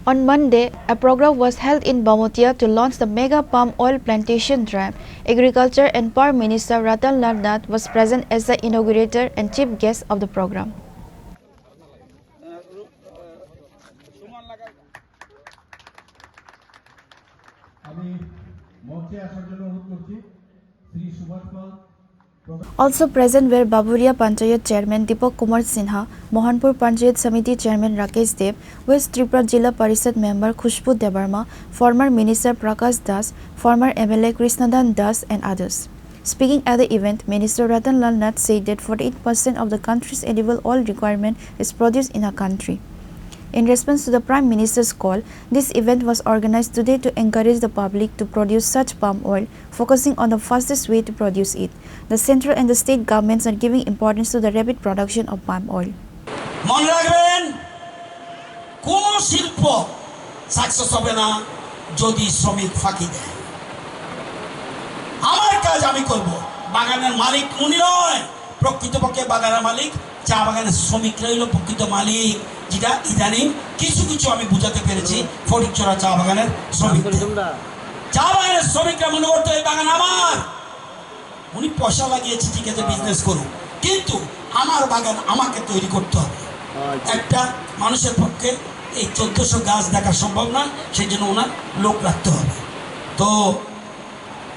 On Monday, a program was held in Bamotia to launch the mega palm oil plantation drive. Agriculture and Power Minister Ratan Lal Nath was present as the inaugurator and chief guest of the program. Also present were Baburia Panchayat Chairman Deepak Kumar Sinha, Mohanpur Panchayat Samiti Chairman Rakesh Dev, West Tripura Jilla Parishad Member Khushbu Debarma, former Minister Prakash Das, former MLA Krishnadan Das and others. Speaking at the event, Minister Ratan Lal Nath said that 48% of the country's edible oil requirement is produced in our country. In response to the Prime Minister's call, this event was organized today to encourage the public to produce such palm oil, focusing on the fastest way to produce it. The central and the state governments are giving importance to the rapid production of palm oil. মনে রাখবেন কোন শিল্প success হবে না যদি শ্রমিক ফাঁকি দেয়। আমার কাজ আমি করব, বাগানের মালিক উনি নয়, প্রকৃতপক্ষে বাগানের মালিক চা বাগানের শ্রমিকরাই হলো প্রকৃত মালিক, যেটা ইদানিং কিছু কিছু আমি বুঝাতে পেরেছি ফটিকছড়া চা বাগানের শ্রমিকদের। চা বাগানের শ্রমিকরা মনে করতো এই বাগান আমার, উনি পয়সা লাগিয়েছে ঠিক আছে বিজনেস করুন, কিন্তু আমার বাগান আমাকে তৈরি করতে হবে। একটা মানুষের পক্ষে এই 1400 গাছ দেখা সম্ভব না, সেই জন্য ওনার লোক রাখতে হবে। তো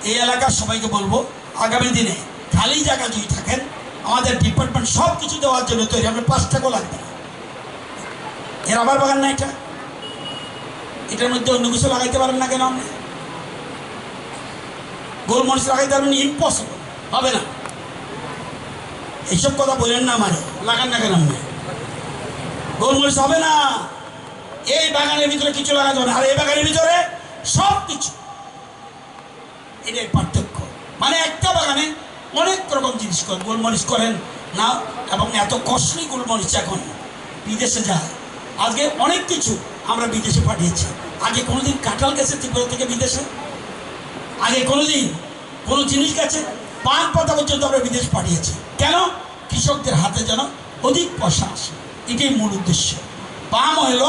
এই এলাকার সবাইকে বলবো আগামী দিনে খালি জায়গা যদি থাকেন আমাদের ডিপার্টমেন্ট সব কিছু দেওয়ার জন্য তৈরি, আমরা 5 টাকাও লাগবে না। এর আবার বাগান না এটার মধ্যে অন্য কিছু লাগাইতে পারবেন না কেন? আপনি গোলমরিচ লাগাইতে পারবেন? ইম্পসিবল, হবে না। এইসব কথা বলেন না, মানে লাগান না কেন? আপনি গোলমরিচ হবে না, এই বাগানের ভিতরে কিছু লাগাতে হবে না, আর এই বাগানের ভিতরে সব কিছু। এটাই পার্থক্য, মানে একটা বাগানে অনেক রকম জিনিস করেন, গোলমরিচ করেন না, এবং এত কস্টলি গোলমরিচ এখন বিদেশে যায়। আজকে অনেক কিছু আমরা বিদেশে পাঠিয়েছি। আগে কোনোদিন কাঁঠাল গেছে ত্রিপুরা থেকে বিদেশে? আগে কোনোদিন কোনো জিনিস গেছে? পান পাতা পর্যন্ত আমরা বিদেশ পাঠিয়েছি। কেন? কৃষকদের হাতে যেন অধিক পয়সা আসে, এটাই মূল উদ্দেশ্য। পাম অয়েল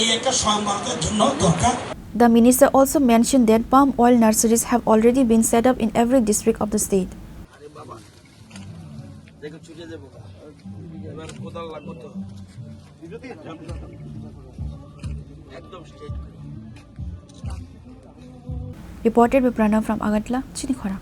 এই একটা স্বয়ংবরতার জন্য দরকার। The minister also mentioned that palm oil nurseries have already been set up in every district of the state. Reported by Pranav from Agatla, Chinikhara.